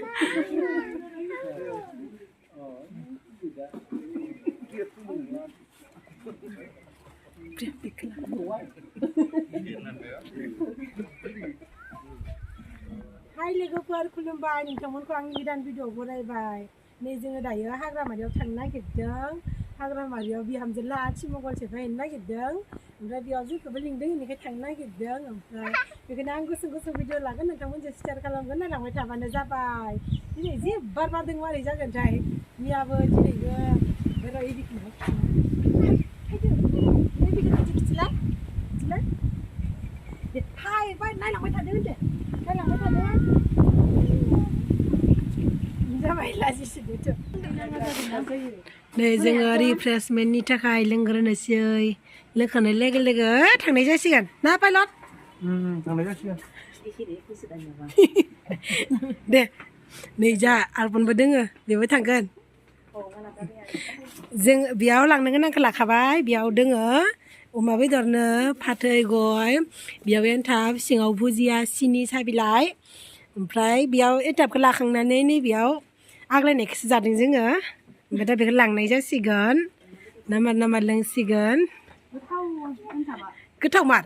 Hai लोगोफोर खुलुमबाय नोंथांमोनखौ आंनि गोदान भिडिअ बरायबाय नै जोङो दायो हाग्रामारियाव थांनो नागिरदों हाग्रामारियाव बिहामजो आथिमंगल सेफायहैनो नागिरदों ओमफ्राय बेयाव जोंखौबो लिंदों बेनिखाय थांनो नागिरदों ओमफ्राय बेखायनो आं गुसुं भिडिअ लागोन नोंथांमोनजों शेयार खालामगोन नायलांबाय थाबानो जाबाय दिनै जि बार बारदों मारै जागोनथाय मैयाबो दिनैबो बेराय इदिखौनो हाय बाय नायलांबाय थादो होनदो नायलांबाय थादो जाबाय लाजिसोदोथ' नै जोङो रिफ्रेशमेन्टनि थाखाय लोंग्रोनोसै लोंखांनाय लोगो लोगो थांनाय जासिगोन ना पाइलट थांनाय जासिगोन दे नै जा आलबनबो दोङो बेबो थांगोन जों बेयाव लांनो गोनांखौ लाखाबाय बेयाव दोङो अमा बेदरनो फाथै गय बेयाव एन्थाब सिङाव भुजिया सिनि साहा बिलाइ ओमफ्राय बेयाव एन्थाबखौ लाखांनानै नैबेयाव आग्लायनायखौसो जादों जोङो ओमफ्राय दा बेखौ लांनाय जासिगोन नामा लोंसिगोन गोथाव मार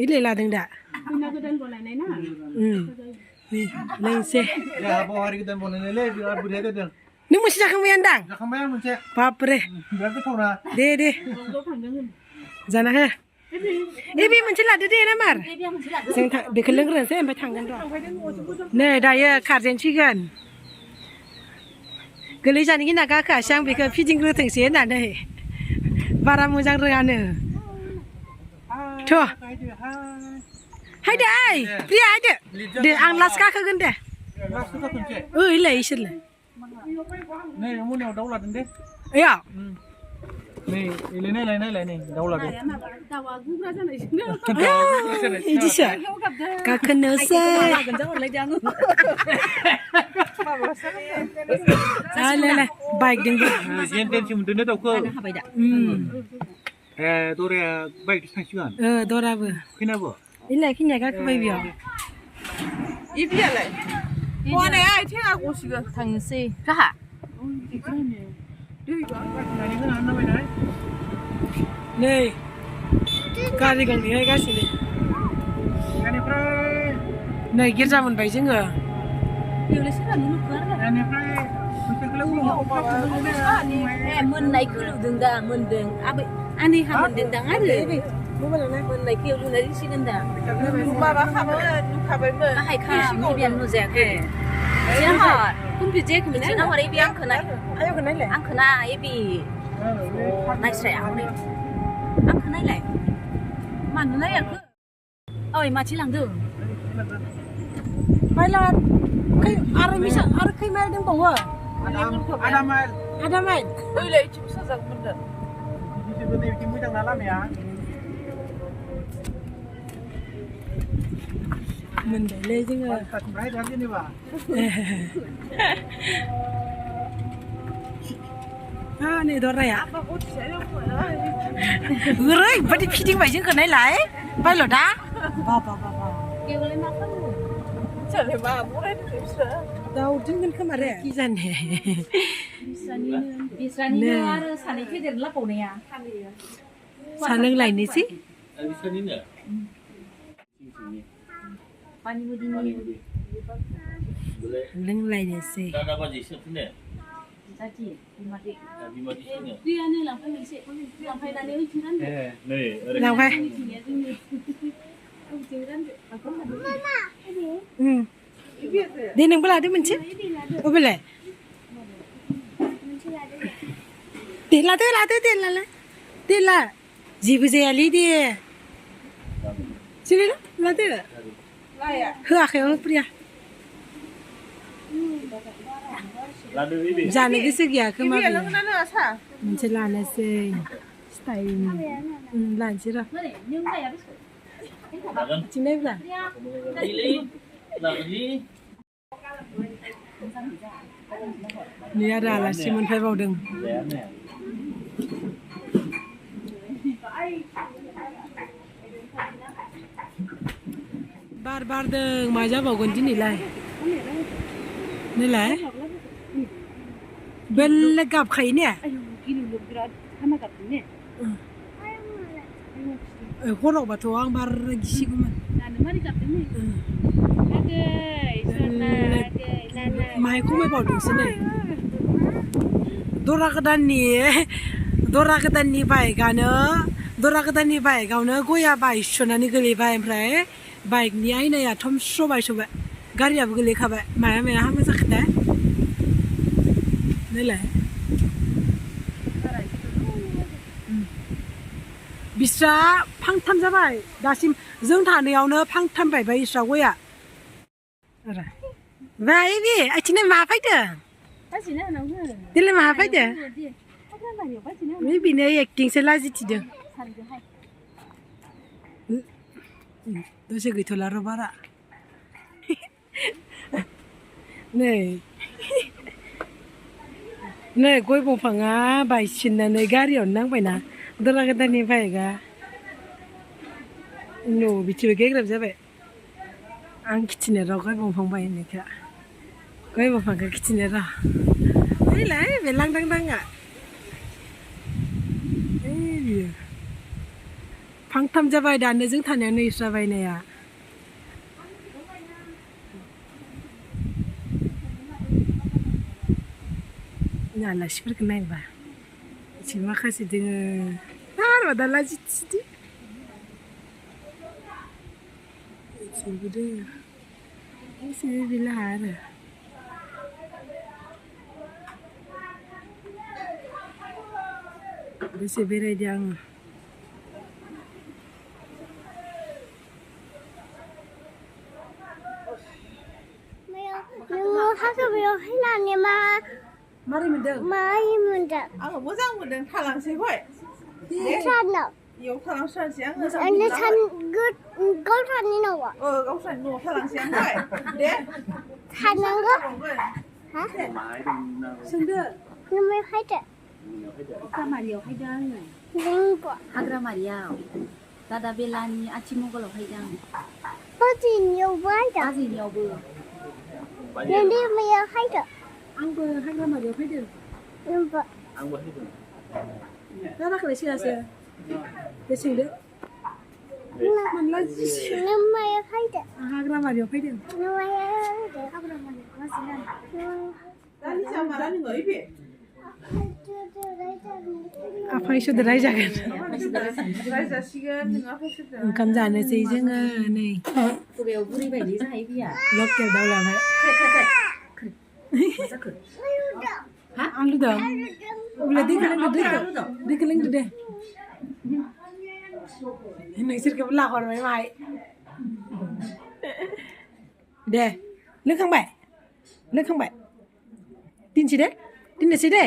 इलाय लादों दा लोंसै नों मोनसे जाखांबाय दां बापरे दे जाना हो बे मोनसे लादो दे नामार जों बेखौ लोंग्रोनोसै ओमफ्राय थांगोन र' नै दायो खारजेनसिगोन गोलैजानो गिना गाखोआसै आं बेखौ फिदिंग्रोथोंसै होननानै बारा मोजां रोङानो थ' हायदो ओइ प्रिया हायदो दे आं लास्ट गाखोगोन दे ओइलाय इसोरलाय नै मोनायाव दाउ लादों दे ओइयाव नै नायलाय नै दाउ लादों दाउआ गुग्रा जानायसो इदिसो गाखोनोसै बाइकजोंबो जेनसिम दोननो दाउखौ दराया बाइकजों थांसिगोन दराबो खैनाबो इलाय खिनिया गाखोबाय बेयाव इबियालाय हौवानाया आथिङा गसिगोन थांनोसै गाहा नै गारि गंनैहाय गासिनो नै गिर्जा मोनबाय जोङो मोननायखौ नुदों दा मोनदों आनैहा मोनदों दां आरो मोननायखौ एवलुना दिसिगोन दा माबाखाबो नुखाबायमोन हायखानि बियानो नुजायाखै जोंहा कमप्लिट जायाखैमोन जोंहा हरै बे आंखौ नाय एबि नायस्राय आंखौ नायलाय मानो नायाखै ओइ माथि लांदों पाइलट आरो खै माइल दंबावो आधा माइल ओइलाय इथिं साजागौमोन दा बिदि मोजां ना लामाया मोनबायलै जोङो जेनेबा नै दराया ओरैबायदि फिदिंबाय जोंखौ नायलाय पाइलटआ बाबा बेवलाय मा खालामो सोरलाय मा बरायदों बिसोर दाउ दोनगोन खोमा रे की जाने बिस्रानिनो आरो सानै फेदेरनो लाबावनाया सा लोंलायनोसै लोंलायनोसै लांफाय दे नोंबो लादो मोनसे अबेलाय दे लादो दे ला जेबो जायालै दे सिरि लादो होआखै प्रिया जानो गोसो गैया खोमा मोनसे लानोसै स्टाइलनि लानोसै र' नायब्ला नै आरो आलासि मोनफैबावदों बार बारदों मा जाबावगोन दिनैलाय नैलाय बेलेग गाबखायो ने गिलु बिराद हामा गाबदों ने हरावबाथ' आं बार गिसिगौमोन दानो मारै गाबदों ने आगै माहाय खमायबावदोंसो नै दरा गोदाननि बाइकआवनो गया बायस'नानै गोलैबाय ओमफ्राय बाइकनि आयनाया थमस्र' बायस'बाय गारियाबो गोलैखाबाय माया हामा जाखोथाय नैलाय बिस्रा फांथाम जाबाय दासिम जों थानायावनो फांथाम बायबाय बिस्रा गया बाय बे आथिंना मा फैदों दिनै मा फैदों बेनो एक्टिंसो लाजिथिदों दसे गैथ'ला र' बारा नै गय दंफाङा बायसिननानै गारियावनो नांबायना दरा गोदाननि बाइकआ बिथिंबो गेग्रेब जाबाय आं खिथिनो र' गय दंफां बायनायखौ गय दंफांखौ खिथिनो र' ओइलाय बे लांदांदांआ बियो फांथाम जाबाय दानो जों थानायावनो इस्रा बायनाया आलासिफोरखौ नायबा एसे माखासे दोङो आरो दा लाजिथिदो एसेबो दोङो एसेबो गैला आरो दसे बेरायदो आङो हाग्रामायाव फैनानै मारै मोनदों आङो मोजां मोनदों थालांसै गय सानाव इयाव थालांस्रानोसै आङो गावस्रानि न'आव गावस्रानि न'आव थालांसै आं गय दे थानांगौ हा सोंदो नों फैदो हाग्रामारियाव हायदों आङो लिंबो हाग्रामारियाव दादा बेलानि आथिमंगलाव हायदों आं बाजिनियावबो हायदो बाजैनियावबो नोंदि मैया हायदो आंबो हाग्रामारियाव फैदों नोंबो दादाखौलाय सोङासो दे सोंदो मोनला नों मैया हायदो हाग्रामारियाव फैदों नों मैया हायदो हाग्रामारियाव आफा इसोरदो रायजागोन ओंखाम जानोसै जोङो नै खुगायाव बुरै बायदि जाहैयो बिया लकेल दाउ लाबाय आलु दं अब्ला दैखौ लोंदो दे नोंसोरखौबो लाहरबाय माहाय दे लोंखांबाय दोननोसै दे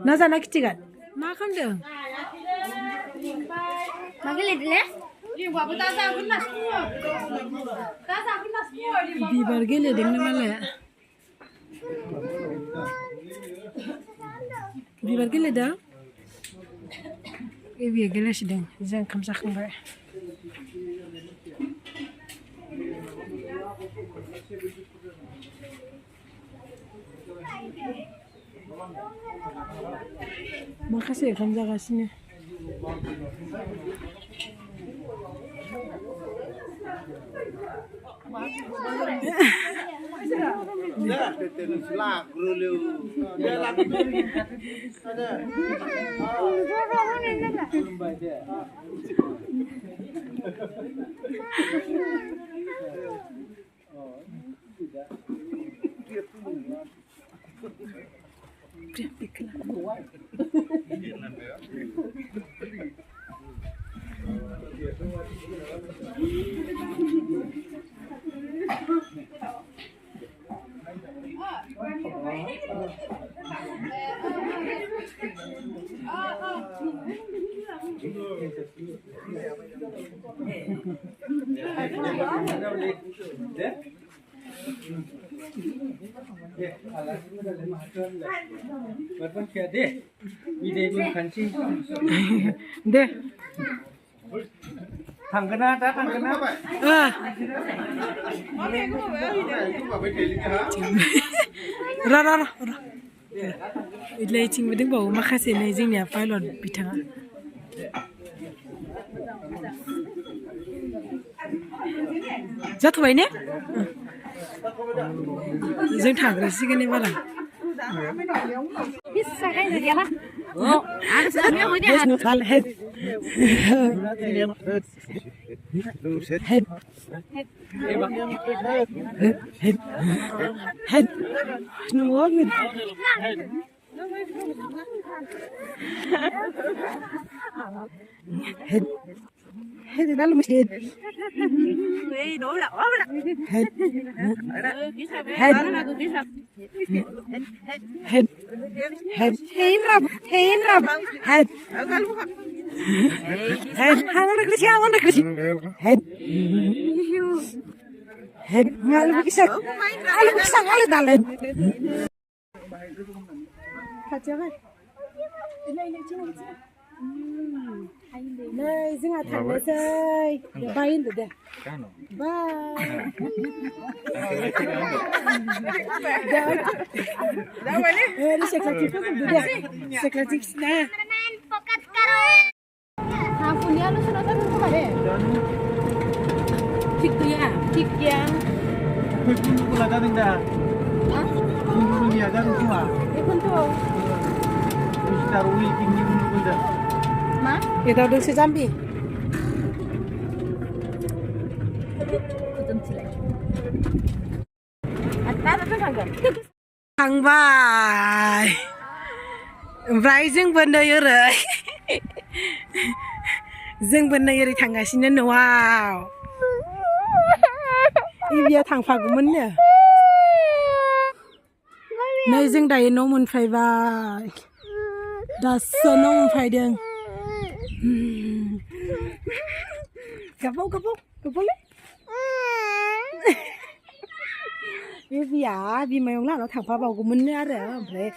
ना जाना खिथिगोन मा खालामदों मा गेलेदोंले बिबार गेलेदोंनो मालाय बिबार गेलेदों बियो गेलेसिदों जों ओंखाम जाखांबाय माखासे ओंखाम जागासिनो दे Thằng cái ná thằng cái ná ra Ilai cing bedeng bau makasih nih jingnya pilot bitanga. Jatuh ini? Jeng thang sih kan ini barang. Bisa kan dia lah. Oh, ada sebenarnya mau dia. Head. Head. Nungguin. Head dalam mesin. Wei, đổ lẩu đó. Head. Head. Head. Head. Head. Head. Head. Hangat kerja. Head. Head. Ngalu bisa. Ngalu dalam. Kaca kan? Ini cuma. Này, dương thằng này chơi, bay lên được bye. Đi seklatik pun được deh, seklatik na. Aku dia lu sunatan tu mana? Tik tu ya, tik yang. Pun ada dah. Pun dia ada semua. Ikut tu. Kita rugi tinggi pun dah. Ma? Kita udah sejambi. थांबाय ओमफ्राय जोंबो नै ओरै थांगासिनो न'आव इबिया थांफागौमोननो नै जों दायो न' मोनफैबाय दासो न' मोनफैदों gabaw बिया बिमायं लानाव थांफाबावगौमोननो आरो ओमफ्राय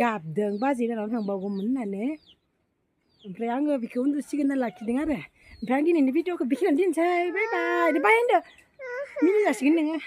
गाबदों बाजै लानाव थांबावगौमोन होननानै ओमफ्राय आङो बेखौ उन्दुसिगोन होनना लाखिदों आरो ओमफ्राय आं दिनैनि भिडिअखौ बेखिनियावनो दोनसै बाय बाय बाय होनदो मिनि जासिगोन नोङो